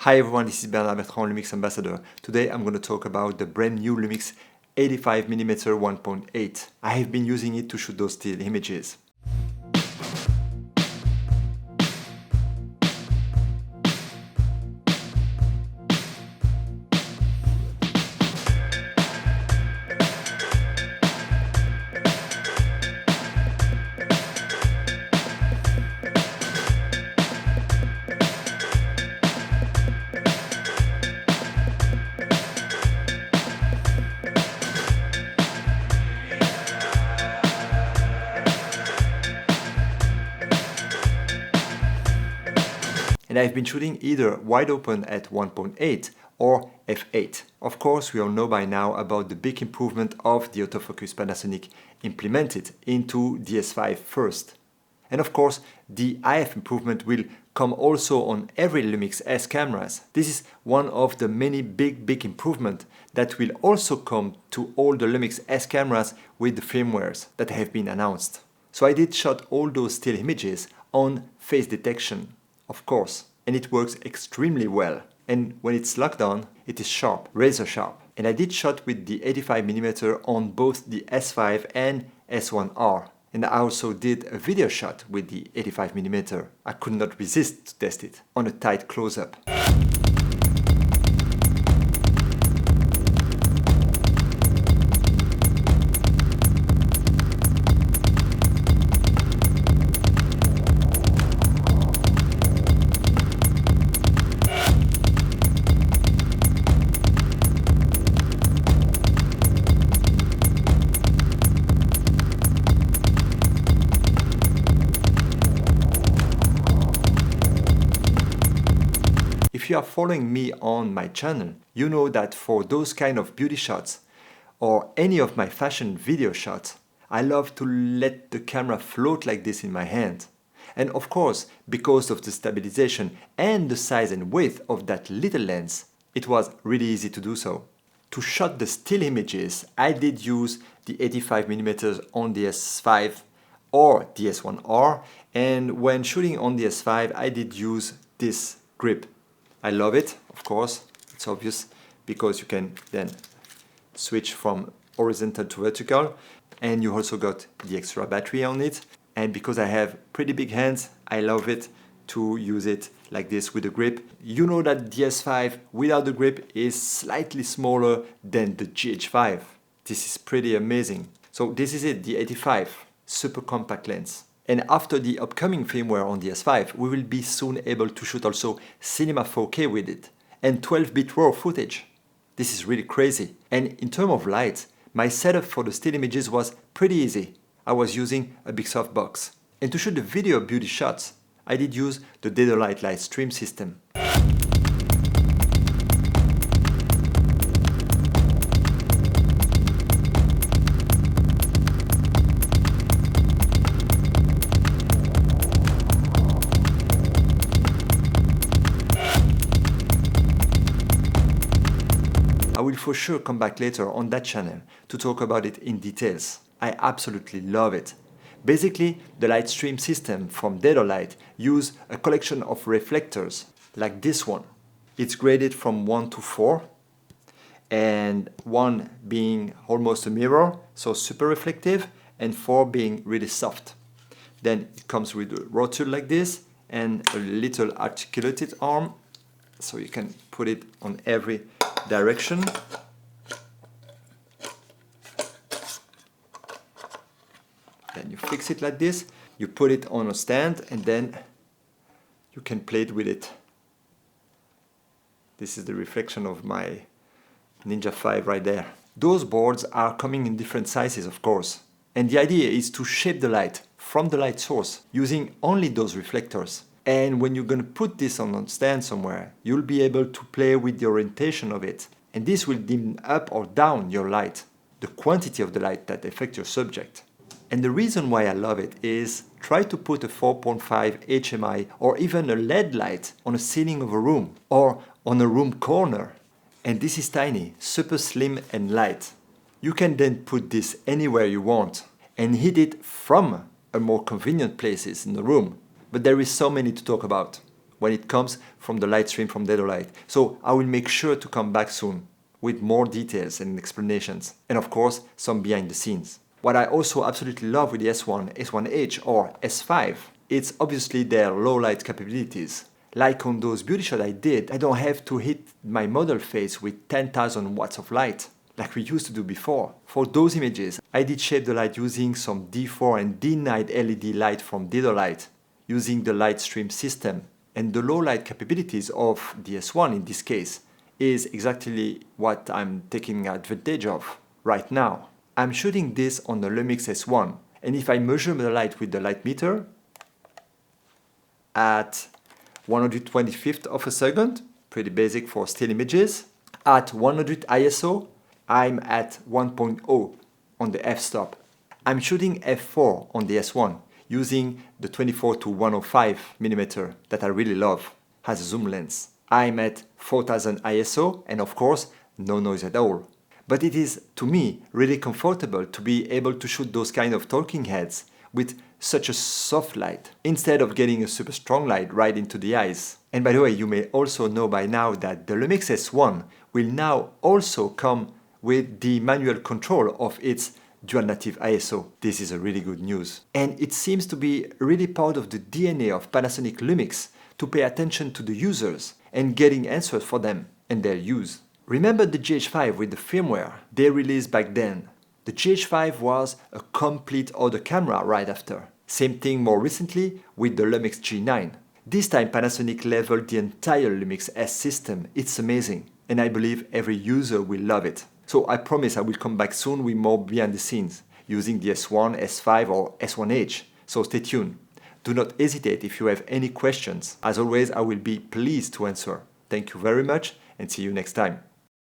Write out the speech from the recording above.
Hi everyone, this is Bernard Bertrand, Lumix Ambassador. Today I'm going to talk about the brand new Lumix 85mm 1.8. I have been using it to shoot those still images. And I've been shooting either wide open at 1.8 or f8. Of course, we all know by now about the big improvement of the autofocus Panasonic implemented into the S5 first. And of course, the IF improvement will come also on every Lumix S cameras. This is one of the many big improvements that will also come to all the Lumix S cameras with the firmwares that have been announced. So I did shot all those still images on face detection, of course, and it works extremely well. And when it's locked on, it is sharp, razor sharp. And I did shot with the 85mm on both the S5 and S1R. And I also did a video shot with the 85mm. I could not resist to test it on a tight close-up. If you are following me on my channel, you know that for those kind of beauty shots or any of my fashion video shots, I love to let the camera float like this in my hand. And of course, because of the stabilization and the size and width of that little lens, it was really easy to do so. To shot the still images, I did use the 85mm on the S5 or the S1R, and when shooting on the S5, I did use this grip. I love it, of course, it's obvious, because you can then switch from horizontal to vertical, and you also got the extra battery on it. And because I have pretty big hands, I love it to use it like this with a grip. You know that the S5 without the grip is slightly smaller than the GH5. This is pretty amazing. So this is it, the 85, super compact lens. And after the upcoming firmware on the S5, we will be soon able to shoot also Cinema 4K with it and 12-bit RAW footage. This is really crazy. And in terms of light, my setup for the still images was pretty easy. I was using a big softbox. And to shoot the video beauty shots, I did use the Dedoligt light stream system. I will for sure come back later on that channel to talk about it in details. I absolutely love it. Basically, the light stream system from Dedoligt uses a collection of reflectors like this one. It's graded from 1 to 4, and 1 being almost a mirror, so super reflective, and 4 being really soft. Then it comes with a rotule like this and a little articulated arm, so you can put it on every direction. Then you fix it like this, you put it on a stand, and then you can play it with it. This is the reflection of my Ninja 5 right there. Those boards are coming in different sizes, of course. And the idea is to shape the light from the light source using only those reflectors. And when you're going to put this on a stand somewhere, you'll be able to play with the orientation of it. And this will dim up or down your light, the quantity of the light that affects your subject. And the reason why I love it is try to put a 4.5 HMI or even a LED light on a ceiling of a room or on a room corner. And this is tiny, super slim and light. You can then put this anywhere you want and hit it from a more convenient places in the room. But there is so many to talk about. when it comes from the light stream from Dedoligt. So I will make sure to come back soon with more details and explanations, and of course some behind the scenes. What I also absolutely love with the S1, S1H or S5, it's obviously their low light capabilities. Like on those beauty shots I did, I don't have to hit my model face with 10,000 watts of light like we used to do before. For those images, I did shape the light using some D4 and D9 LED light from Dedoligt, using the light stream system. And the low light capabilities of the S1 in this case is exactly what I'm taking advantage of right now. I'm shooting this on the Lumix S1, and if I measure the light with the light meter at 125th of a second, pretty basic for still images, at 100 ISO, I'm at 1.0 on the f-stop. I'm shooting f4 on the S1 using the 24 to 105 mm that I really love, has a zoom lens. I'm at 4000 ISO and of course no noise at all. But it is, to me, really comfortable to be able to shoot those kind of talking heads with such a soft light, instead of getting a super strong light right into the eyes. And by the way, you may also know by now that the Lumix S1 will now also come with the manual control of its dual native ISO. This is a really good news. And it seems to be really part of the DNA of Panasonic Lumix to pay attention to the users and getting answers for them and their use. Remember the GH5 with the firmware they released back then? The GH5 was a complete other camera right after. Same thing more recently with the Lumix G9. This time Panasonic leveled the entire Lumix S system. It's amazing, and I believe every user will love it. So I promise I will come back soon with more behind the scenes using the S1, S5 or S1H. So stay tuned. Do not hesitate if you have any questions. As always, I will be pleased to answer. Thank you very much and see you next time.